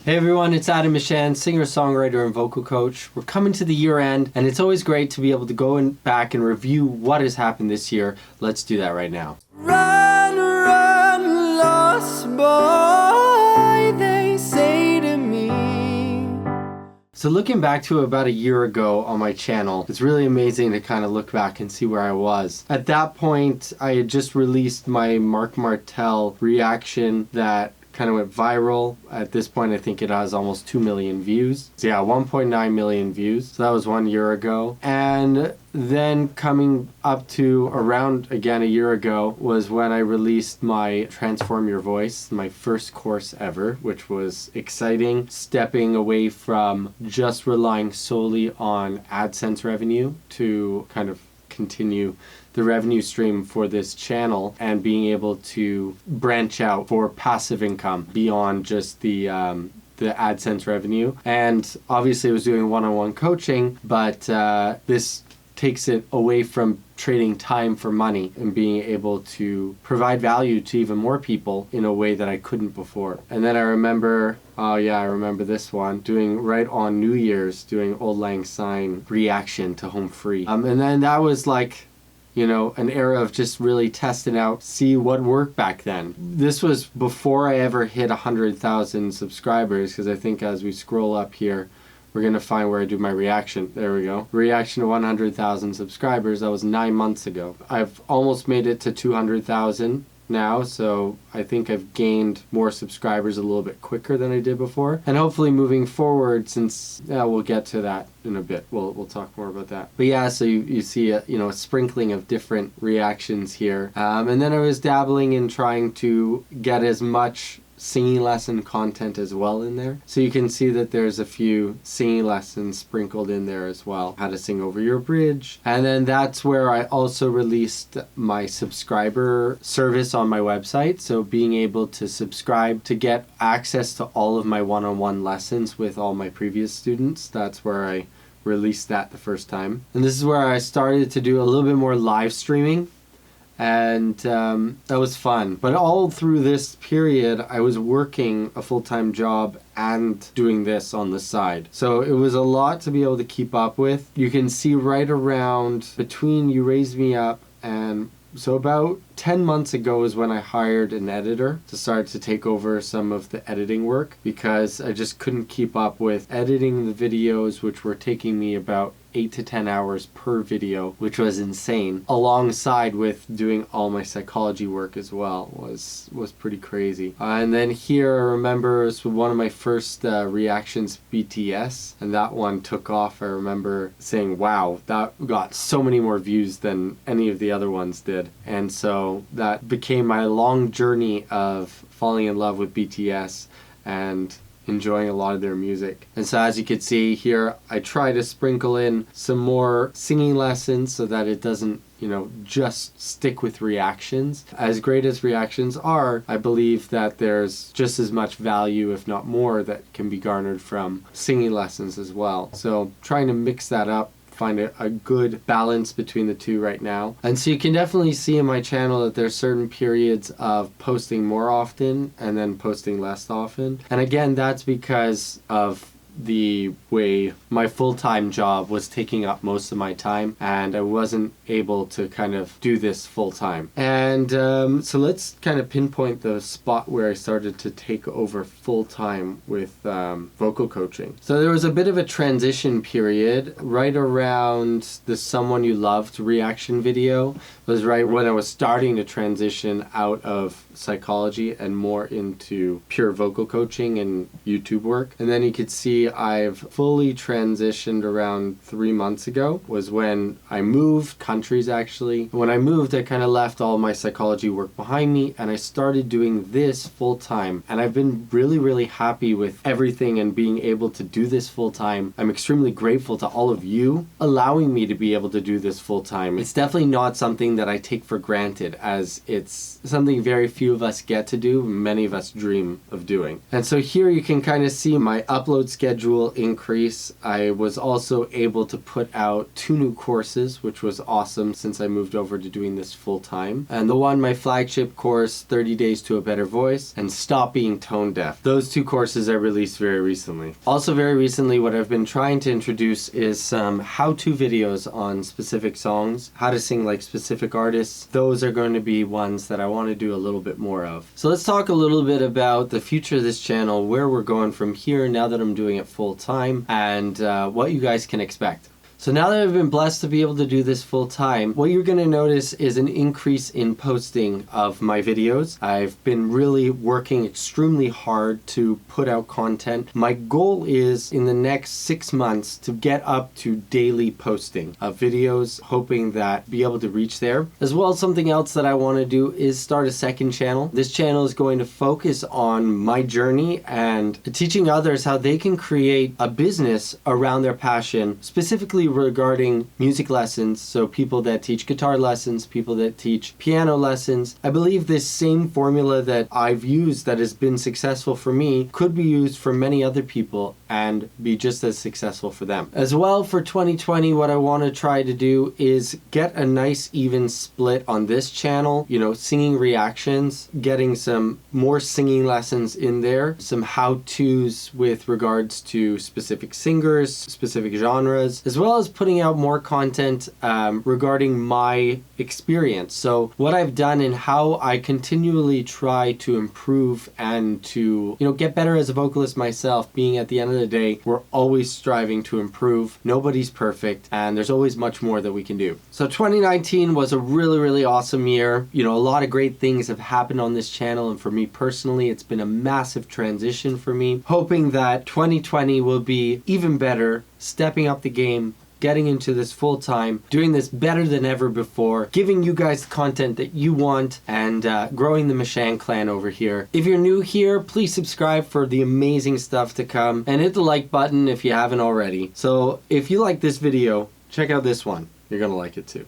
Hey everyone, it's Mishan, singer, songwriter, and vocal coach. We're coming to the year end, and it's always great to be able to go back and review what has happened this year. Let's do that right now. Run, run, lost boy, they say to me. So looking back to about a year ago on my channel, it's really amazing to kind of look back and see where I was. At that point, I had just released my Mark Martel reaction that kind of went viral. At this point, I think it has almost 2 million views. So yeah, 1.9 million views. So that was 1 year ago. And then coming up to around, again, a year ago was when I released my Transform Your Voice, my first course ever, which was exciting, stepping away from just relying solely on AdSense revenue to kind of continue the revenue stream for this channel and being able to branch out for passive income beyond just the AdSense revenue. And obviously I was doing one-on-one coaching, but this takes it away from trading time for money and being able to provide value to even more people in a way that I couldn't before. And then I remember, oh yeah, I remember this one, doing right on New Year's, doing Auld Lang Syne reaction to Home Free. And then that was like, you know, an era of just really testing out, see what worked back then. This was before I ever hit 100,000 subscribers, because I think as we scroll up here, we're going to find where I do my reaction. There we go. Reaction to 100,000 subscribers. That was 9 months ago. I've almost made it to 200,000 now, so I think I've gained more subscribers a little bit quicker than I did before. And hopefully moving forward, since we'll get to that in a bit. We'll talk more about that. But yeah, so you see a sprinkling of different reactions here. And then I was dabbling in trying to get as much singing lesson content as well in there. So you can see that there's a few singing lessons sprinkled in there as well. How to sing over your bridge. And then that's where I also released my subscriber service on my website. So being able to subscribe to get access to all of my one-on-one lessons with all my previous students. That's where I released that the first time. And this is where I started to do a little bit more live streaming. And that was fun. But all through this period, I was working a full-time job and doing this on the side. So it was a lot to be able to keep up with. You can see right around between You Raised Me Up and so about 10 months ago is when I hired an editor to start to take over some of the editing work, because I just couldn't keep up with editing the videos, which were taking me about 8 to 10 hours per video, which was insane, alongside with doing all my psychology work as well. Was pretty crazy. And then here I remember it was one of my first reactions, BTS, and that one took off. I remember saying, wow, that got so many more views than any of the other ones did. And so that became my long journey of falling in love with BTS and enjoying a lot of their music. And so as you can see here, I try to sprinkle in some more singing lessons so that it doesn't, just stick with reactions. As great as reactions are, I believe that there's just as much value, if not more, that can be garnered from singing lessons as well. So trying to mix that up, find a good balance between the two right now. And so you can definitely see in my channel that there's certain periods of posting more often and then posting less often. And again, that's because of the way my full-time job was taking up most of my time, and I wasn't able to kind of do this full-time. And so let's kind of pinpoint the spot where I started to take over full-time with vocal coaching. So there was a bit of a transition period right around the Someone You Loved reaction video. It was right when I was starting to transition out of psychology and more into pure vocal coaching and YouTube work. And then you could see I've fully transitioned around 3 months ago, was when I moved countries actually. When I moved, I kind of left all my psychology work behind me and I started doing this full time. And I've been really, really happy with everything and being able to do this full time. I'm extremely grateful to all of you allowing me to be able to do this full time. It's definitely not something that I take for granted, as it's something very few of us get to do, many of us dream of doing. And so here you can kind of see my upload schedule schedule increase. I was also able to put out 2 new courses, which was awesome since I moved over to doing this full time. And the one, my flagship course, 30 Days to a Better Voice, and Stop Being Tone Deaf. Those 2 courses I released very recently. Also very recently, what I've been trying to introduce is some how-to videos on specific songs, how to sing like specific artists. Those are going to be ones that I want to do a little bit more of. So let's talk a little bit about the future of this channel, where we're going from here now that I'm doing it full time, and what you guys can expect. So now that I've been blessed to be able to do this full time, what you're going to notice is an increase in posting of my videos. I've been really working extremely hard to put out content. My goal is in the next 6 months to get up to daily posting of videos, hoping that be able to reach there. As well as something else that I want to do is start a second channel. This channel is going to focus on my journey and teaching others how they can create a business around their passion, specifically regarding music lessons. So people that teach guitar lessons, people that teach piano lessons. I believe this same formula that I've used that has been successful for me could be used for many other people and be just as successful for them. As well, for 2020, what I want to try to do is get a nice even split on this channel, you know, singing reactions, getting some more singing lessons in there, some how-tos with regards to specific singers, specific genres, as well as putting out more content regarding my experience. So what I've done and how I continually try to improve and to, you know, get better as a vocalist myself, being at the end of the day, we're always striving to improve. Nobody's perfect, and there's always much more that we can do. So 2019 was a really, really awesome year. You know, a lot of great things have happened on this channel, and for me personally, it's been a massive transition for me. Hoping that 2020 will be even better, stepping up the game, getting into this full time, doing this better than ever before, giving you guys the content that you want, and growing the Mishan clan over here. If you're new here, please subscribe for the amazing stuff to come, and hit the like button if you haven't already. So if you like this video, check out this one. You're gonna like it too.